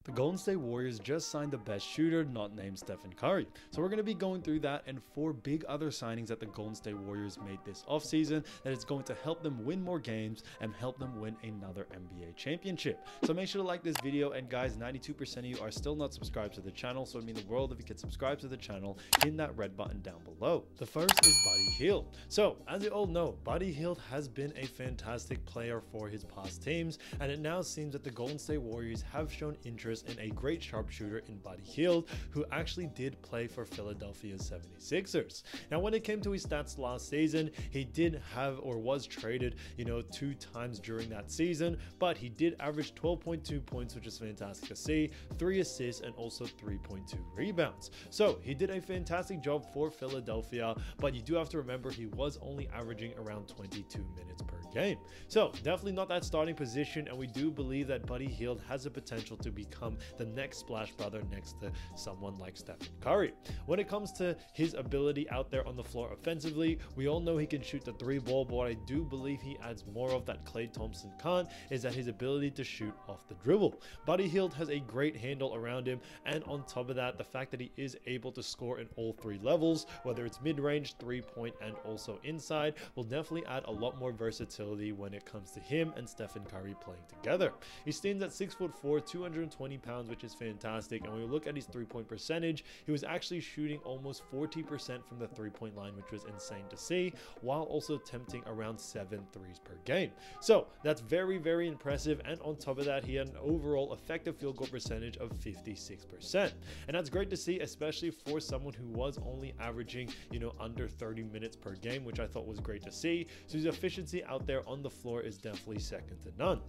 The Golden State Warriors just signed the best shooter not named Stephen Curry. So we're going to be going through that and 4 big other signings that the Golden State Warriors made this offseason that is going to help them win more games and help them win another NBA championship. So make sure to like this video, and guys, 92% of you are still not subscribed to the channel, so it'd mean the world if you could subscribe to the channel, hitting that red button down below. The first is Buddy Hield. So as you all know, Buddy Hield has been a fantastic player for his past teams, and it now seems that the Golden State Warriors have shown interest in a great sharpshooter in Buddy Hield, who actually did play for Philadelphia's 76ers. Now, when it came to his stats last season, he did have or was traded, 2 times during that season, but he did average 12.2 points, which is fantastic to see, 3 assists, and also 3.2 rebounds. So he did a fantastic job for Philadelphia, but you do have to remember he was only averaging around 22 minutes per game. So definitely not that starting position, and we do believe that Buddy Hield has the potential to become the next splash brother next to someone like Stephen Curry. When it comes to his ability out there on the floor offensively, we all know he can shoot the 3-ball, but what I do believe he adds more of that Klay Thompson can't is that his ability to shoot off the dribble. Buddy Hield has a great handle around him, and on top of that, the fact that he is able to score in all 3 levels, whether it's mid-range, 3-point, and also inside, will definitely add a lot more versatility when it comes to him and Stephen Curry playing together. He stands at 6'4", 220 pounds, which is fantastic, and when we look at his 3-point percentage, he was actually shooting almost 40% from the 3-point line, which was insane to see, while also attempting around 7 threes per game. So that's very, very impressive, and on top of that, he had an overall effective field goal percentage of 56%, and that's great to see, especially for someone who was only averaging under 30 minutes per game, which I thought was great to see. So his efficiency out there on the floor is definitely second to none.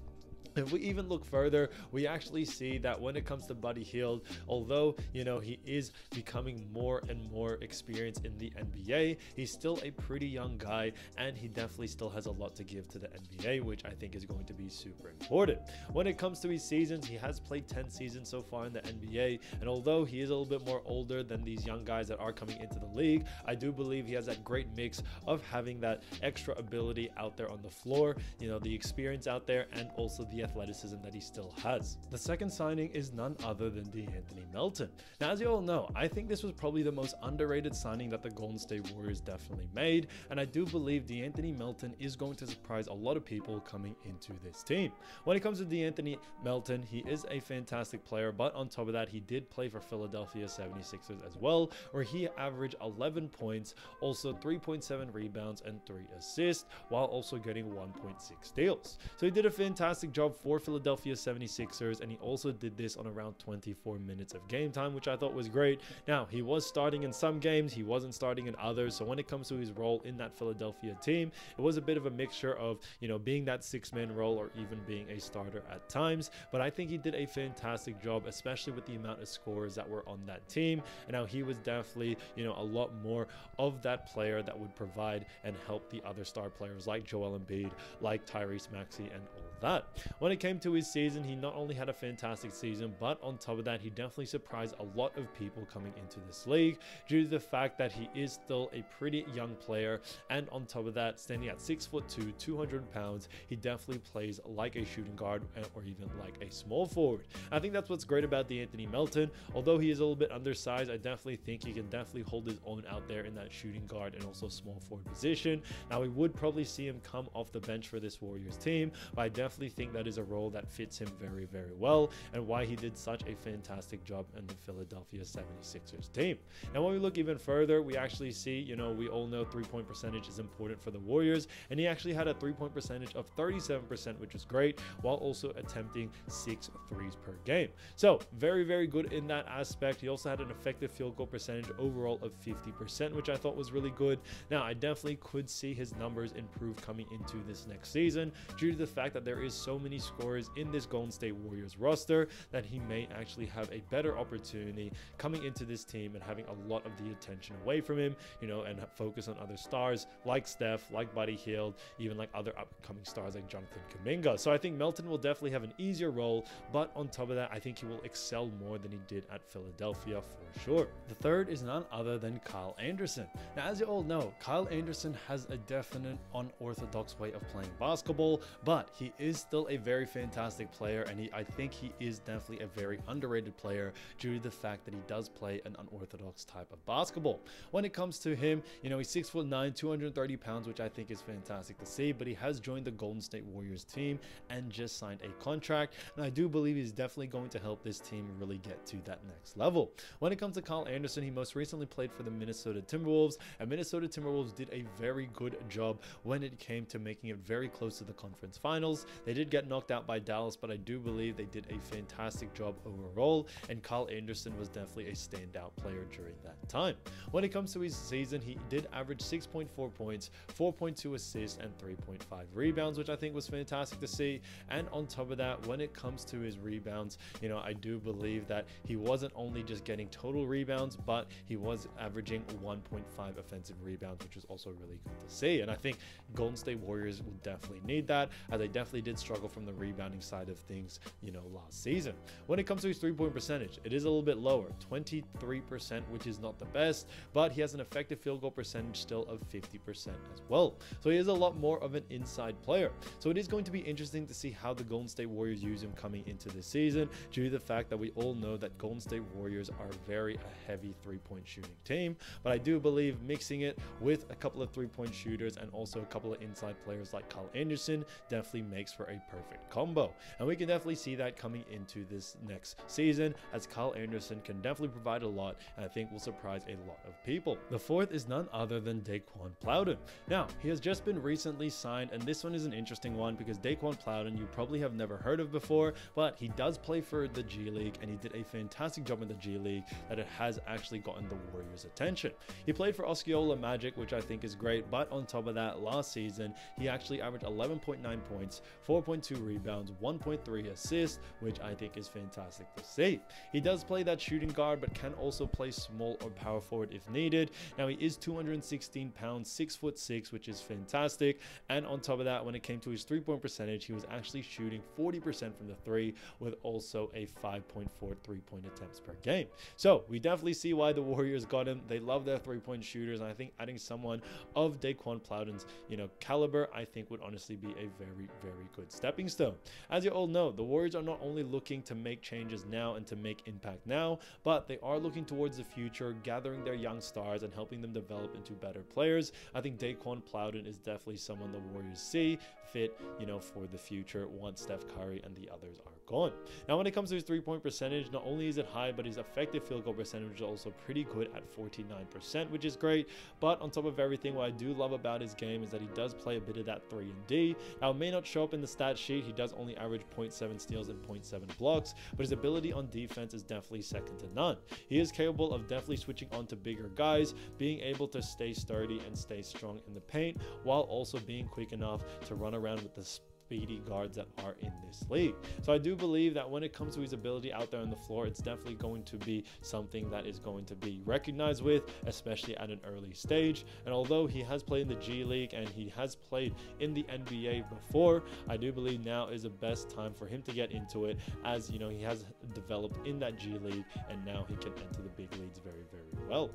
If we even look further, we actually see that when it comes to Buddy Hield, although he is becoming more and more experienced in the NBA, he's still a pretty young guy, and he definitely still has a lot to give to the NBA, which I think is going to be super important. When it comes to his seasons, he has played 10 seasons so far in the NBA, and although he is a little bit more older than these young guys that are coming into the league, I do believe he has that great mix of having that extra ability out there on the floor, the experience out there, and also the athleticism that he still has. The second signing is none other than deanthony Melton. Now, as you all know, I think this was probably the most underrated signing that the Golden State Warriors definitely made, and I do believe deanthony Melton is going to surprise a lot of people coming into this team. When it comes to deanthony Melton, he is a fantastic player, but on top of that, he did play for Philadelphia 76ers as well, where he averaged 11 points, also 3.7 rebounds, and 3 assists, while also getting 1.6 steals. So he did a fantastic job for Philadelphia 76ers, and he also did this on around 24 minutes of game time, which I thought was great. Now, he was starting in some games, he wasn't starting in others, so when it comes to his role in that Philadelphia team, it was a bit of a mixture of being that 6-man role or even being a starter at times, but I think he did a fantastic job, especially with the amount of scorers that were on that team. And now he was definitely a lot more of that player that would provide and help the other star players like Joel Embiid, like Tyrese Maxey, and all that. When it came to his season, he not only had a fantastic season, but on top of that, he definitely surprised a lot of people coming into this league due to the fact that he is still a pretty young player, and on top of that, standing at 6'2", 200 pounds, he definitely plays like a shooting guard or even like a small forward. I think that's what's great about deanthony Melton. Although he is a little bit undersized, I definitely think he can definitely hold his own out there in that shooting guard and also small forward position. Now, we would probably see him come off the bench for this Warriors team, but I definitely think that is a role that fits him very, very well, and why he did such a fantastic job in the Philadelphia 76ers team. And when we look even further, we actually see, we all know 3-point percentage is important for the Warriors, and he actually had a 3-point percentage of 37%, which is great, while also attempting 6 threes per game. So very, very good in that aspect. He also had an effective field goal percentage overall of 50%, which I thought was really good. Now, I definitely could see his numbers improve coming into this next season due to the fact that there is so many scorers in this Golden State Warriors roster that he may actually have a better opportunity coming into this team and having a lot of the attention away from him, and focus on other stars like Steph, like Buddy Hield, even like other upcoming stars like Jonathan Kuminga. So I think Melton will definitely have an easier role, but on top of that, I think he will excel more than he did at Philadelphia for sure. The third is none other than Kyle Anderson. Now, as you all know, Kyle Anderson has a definite unorthodox way of playing basketball, but he is is still a very fantastic player, and I think he is definitely a very underrated player due to the fact that he does play an unorthodox type of basketball. When it comes to him, you know, he's 6'9", 230 pounds, which I think is fantastic to see, but he has joined the Golden State Warriors team and just signed a contract, and I do believe he's definitely going to help this team really get to that next level. When it comes to Kyle Anderson, he most recently played for the Minnesota Timberwolves, and Minnesota Timberwolves did a very good job when it came to making it very close to the conference finals. They did get knocked out by Dallas, but I do believe they did a fantastic job overall, and Kyle Anderson was definitely a standout player during that time. When it comes to his season, he did average 6.4 points, 4.2 assists, and 3.5 rebounds, which I think was fantastic to see. And on top of that, when it comes to his rebounds, you know, I do believe that he wasn't only just getting total rebounds, but he was averaging 1.5 offensive rebounds, which was also really good to see. And I think Golden State Warriors will definitely need that, as they definitely did struggle from the rebounding side of things, you know, last season. When it comes to his three-point percentage, it is a little bit lower, 23%, which is not the best, but he has an effective field goal percentage still of 50% as well. So he is a lot more of an inside player. So it is going to be interesting to see how the Golden State Warriors use him coming into this season, due to the fact that we all know that Golden State Warriors are a heavy three-point shooting team. But I do believe mixing it with a couple of three-point shooters and also a couple of inside players like Kyle Anderson definitely makes for a perfect combo. And we can definitely see that coming into this next season, as Kyle Anderson can definitely provide a lot, and I think will surprise a lot of people. The fourth is none other than Daquan Plowden. Now, he has just been recently signed, and this one is an interesting one because Daquan Plowden you probably have never heard of before, but he does play for the G League, and he did a fantastic job in the G League that it has actually gotten the Warriors' attention. He played for Osceola Magic, which I think is great, but on top of that, last season he actually averaged 11.9 points, 4.2 rebounds, 1.3 assists, which I think is fantastic to see. He does play that shooting guard, but can also play small or power forward if needed. Now, he is 216 pounds, 6'6", which is fantastic. And on top of that, when it came to his three-point percentage, he was actually shooting 40% from the three, with also a 5.4 three-point attempts per game. So we definitely see why the Warriors got him. They love their three-point shooters, and I think adding someone of Daquan Plowden's, you know, caliber, I think would honestly be a very, very good stepping stone. As you all know, the Warriors are not only looking to make changes now and to make impact now, but they are looking towards the future, gathering their young stars and helping them develop into better players. I think Daquan Plowden is definitely someone the Warriors see fit, you know, for the future once Steph Curry and the others are gone. Now, when it comes to his three-point percentage, not only is it high, but his effective field goal percentage is also pretty good at 49%, which is great. But on top of everything, what I do love about his game is that he does play a bit of that 3-and-D. Now, it may not show up in the stat sheet. He does only average 0.7 steals and 0.7 blocks, but his ability on defense is definitely second to none. He is capable of definitely switching on to bigger guys, being able to stay sturdy and stay strong in the paint, while also being quick enough to run around with the speedy guards that are in this league. So I do believe that when it comes to his ability out there on the floor, it's definitely going to be something that is going to be recognized with, especially at an early stage. And although he has played in the G League and he has played in the NBA before, I do believe now is the best time for him to get into it, as you know, he has developed in that G League and now he can enter the big leagues very, very well.